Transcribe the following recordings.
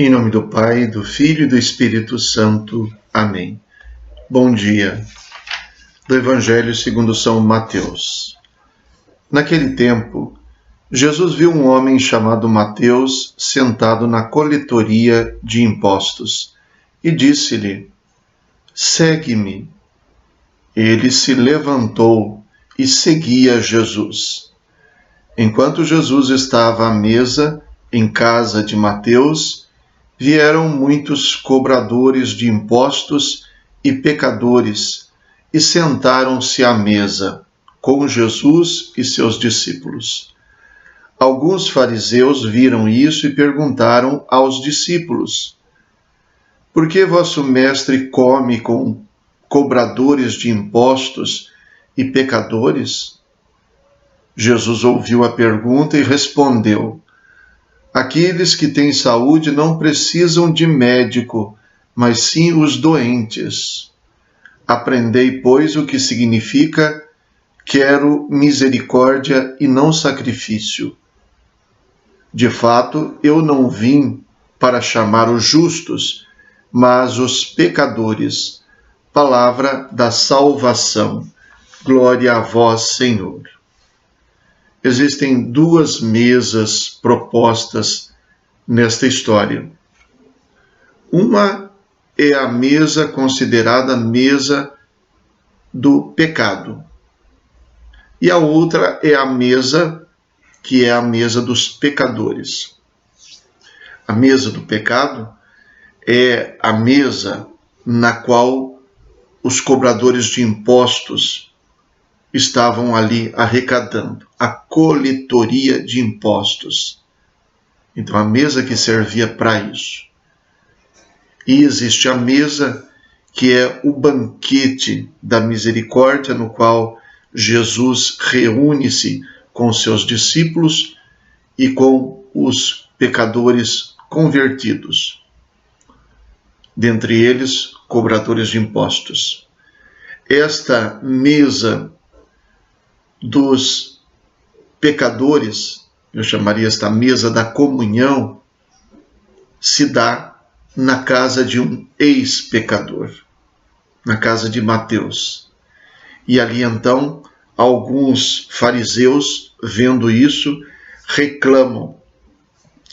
Em nome do Pai, do Filho e do Espírito Santo. Amém. Bom dia. Do Evangelho segundo São Mateus. Naquele tempo, Jesus viu um homem chamado Mateus sentado na coletoria de impostos e disse-lhe: Segue-me. Ele se levantou e seguia Jesus. Enquanto Jesus estava à mesa em casa de Mateus, vieram muitos cobradores de impostos e pecadores e sentaram-se à mesa com Jesus e seus discípulos. Alguns fariseus viram isso e perguntaram aos discípulos: Por que vosso mestre come com cobradores de impostos e pecadores? Jesus ouviu a pergunta e respondeu: Aqueles que têm saúde não precisam de médico, mas sim os doentes. Aprendei, pois, o que significa quero misericórdia e não sacrifício. De fato, eu não vim para chamar os justos, mas os pecadores. Palavra da salvação. Glória a vós, Senhor. Existem duas mesas propostas nesta história. Uma é a mesa considerada mesa do pecado. E a outra é a mesa que é a mesa dos pecadores. A mesa do pecado é a mesa na qual os cobradores de impostos estavam ali arrecadando, a coletoria de impostos. Então, a mesa que servia para isso. E existe a mesa que é o banquete da misericórdia, no qual Jesus reúne-se com seus discípulos e com os pecadores convertidos. Dentre eles, cobradores de impostos. Esta mesa dos pecadores, eu chamaria esta mesa da comunhão, se dá na casa de um ex-pecador, na casa de Mateus. E ali então, alguns fariseus, vendo isso, reclamam.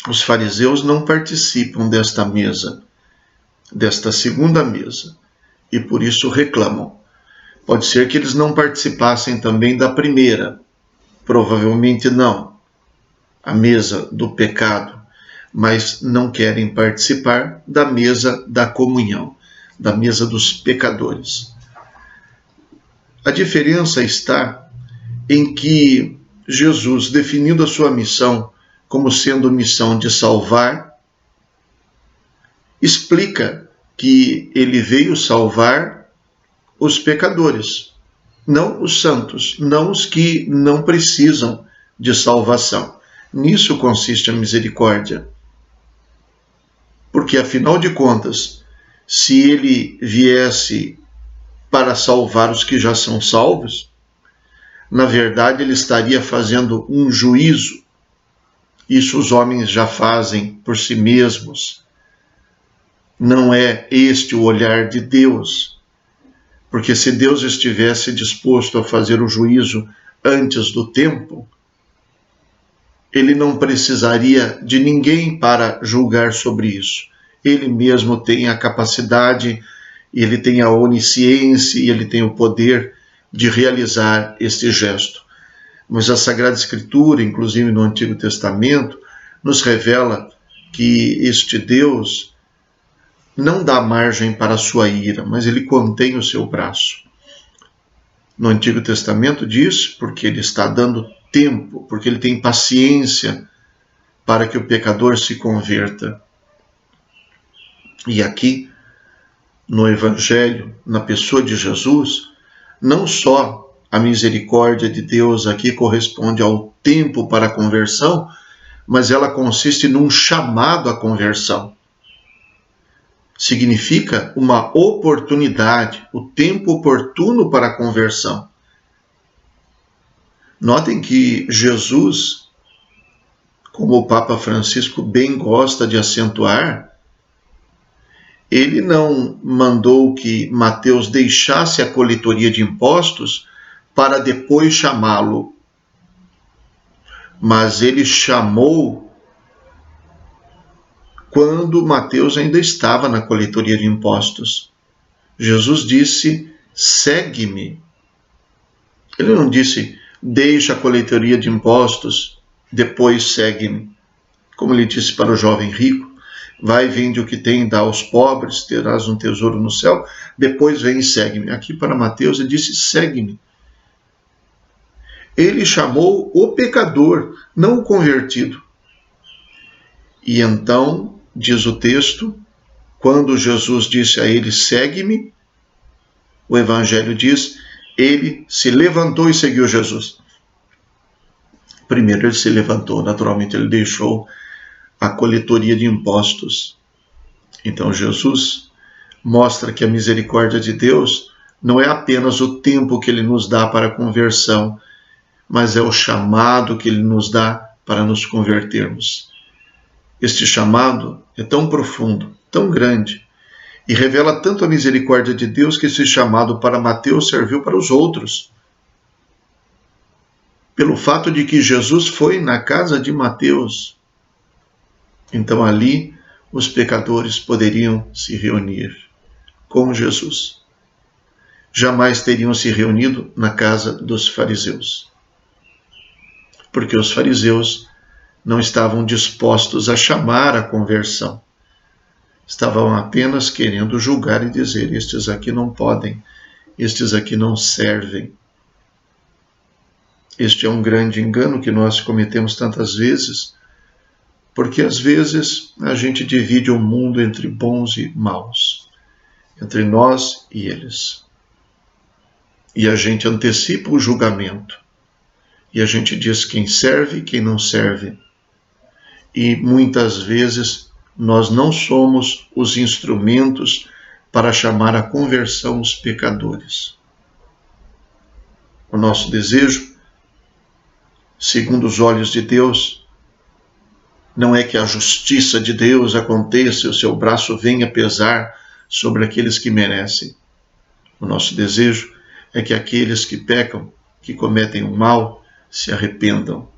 Os fariseus não participam desta mesa, desta segunda mesa, e por isso reclamam. Pode ser que eles não participassem também da primeira, provavelmente não, a mesa do pecado, mas não querem participar da mesa da comunhão, da mesa dos pecadores. A diferença está em que Jesus, definindo a sua missão como sendo missão de salvar, explica que ele veio salvar os pecadores, não os santos, não os que não precisam de salvação. Nisso consiste a misericórdia. Porque, afinal de contas, se ele viesse para salvar os que já são salvos, na verdade ele estaria fazendo um juízo. Isso os homens já fazem por si mesmos. Não é este o olhar de Deus. Porque se Deus estivesse disposto a fazer o juízo antes do tempo, ele não precisaria de ninguém para julgar sobre isso. Ele mesmo tem a capacidade, ele tem a onisciência e ele tem o poder de realizar este gesto. Mas a Sagrada Escritura, inclusive no Antigo Testamento, nos revela que este Deus não dá margem para a sua ira, mas ele contém o seu braço. No Antigo Testamento diz, porque ele está dando tempo, porque ele tem paciência para que o pecador se converta. E aqui, no Evangelho, na pessoa de Jesus, não só a misericórdia de Deus aqui corresponde ao tempo para a conversão, mas ela consiste num chamado à conversão. Significa uma oportunidade, o tempo oportuno para a conversão. Notem que Jesus, como o Papa Francisco bem gosta de acentuar, ele não mandou que Mateus deixasse a coletoria de impostos para depois chamá-lo, mas ele chamou quando Mateus ainda estava na coletoria de impostos. Jesus disse: segue-me. Ele não disse: deixa a coletoria de impostos, depois segue-me. Como ele disse para o jovem rico: vai, vende o que tem, dá aos pobres, terás um tesouro no céu, depois vem e segue-me. Aqui para Mateus ele disse: segue-me. Ele chamou o pecador, não o convertido. E então, diz o texto, quando Jesus disse a ele: segue-me, o Evangelho diz, ele se levantou e seguiu Jesus. Primeiro ele se levantou, naturalmente ele deixou a coletoria de impostos. Então Jesus mostra que a misericórdia de Deus não é apenas o tempo que ele nos dá para a conversão, mas é o chamado que ele nos dá para nos convertermos. Este chamado é tão profundo, tão grande, e revela tanto a misericórdia de Deus que esse chamado para Mateus serviu para os outros. Pelo fato de que Jesus foi na casa de Mateus, então ali os pecadores poderiam se reunir com Jesus. Jamais teriam se reunido na casa dos fariseus, porque os fariseus não estavam dispostos a chamar a conversão. Estavam apenas querendo julgar e dizer: estes aqui não podem, estes aqui não servem. Este é um grande engano que nós cometemos tantas vezes, porque às vezes a gente divide o mundo entre bons e maus, entre nós e eles. E a gente antecipa o julgamento. E a gente diz quem serve e quem não serve. E muitas vezes nós não somos os instrumentos para chamar à conversão os pecadores. O nosso desejo, segundo os olhos de Deus, não é que a justiça de Deus aconteça e o seu braço venha pesar sobre aqueles que merecem. O nosso desejo é que aqueles que pecam, que cometem o mal, se arrependam.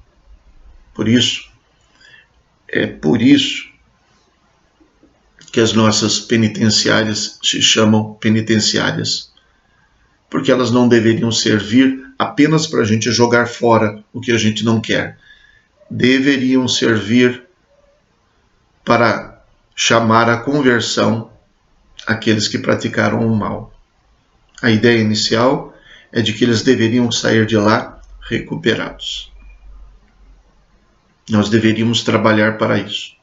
Por isso que as nossas penitenciárias se chamam penitenciárias, porque elas não deveriam servir apenas para a gente jogar fora o que a gente não quer. Deveriam servir para chamar à conversão aqueles que praticaram o mal. A ideia inicial é de que eles deveriam sair de lá recuperados. Nós deveríamos trabalhar para isso.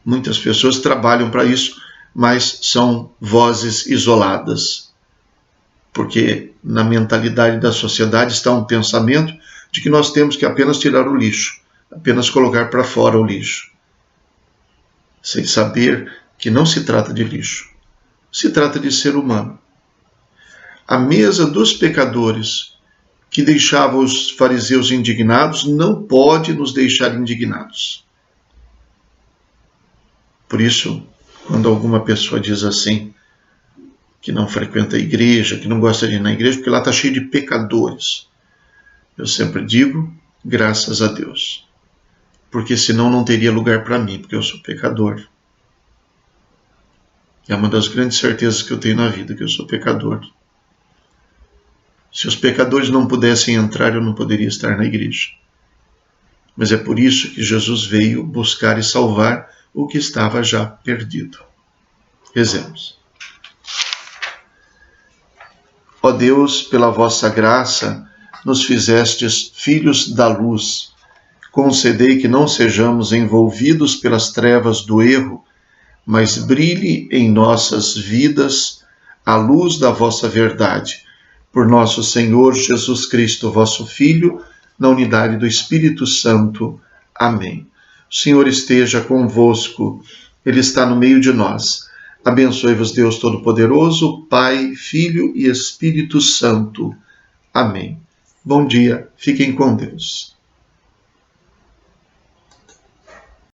Muitas pessoas trabalham para isso, mas são vozes isoladas, porque na mentalidade da sociedade está um pensamento de que nós temos que apenas tirar o lixo, apenas colocar para fora o lixo, sem saber que não se trata de lixo, se trata de ser humano. A mesa dos pecadores que deixava os fariseus indignados não pode nos deixar indignados. Por isso, quando alguma pessoa diz assim, que não frequenta a igreja, que não gosta de ir na igreja, porque lá está cheio de pecadores, eu sempre digo, graças a Deus. Porque senão não teria lugar para mim, porque eu sou pecador. É uma das grandes certezas que eu tenho na vida, que eu sou pecador. Se os pecadores não pudessem entrar, eu não poderia estar na igreja. Mas é por isso que Jesus veio buscar e salvar o que estava já perdido. Rezemos. Ó Deus, pela vossa graça, nos fizestes filhos da luz. Concedei que não sejamos envolvidos pelas trevas do erro, mas brilhe em nossas vidas a luz da vossa verdade. Por nosso Senhor Jesus Cristo, vosso Filho, na unidade do Espírito Santo. Amém. O Senhor esteja convosco, Ele está no meio de nós. Abençoe-vos Deus Todo-Poderoso, Pai, Filho e Espírito Santo. Amém. Bom dia, fiquem com Deus.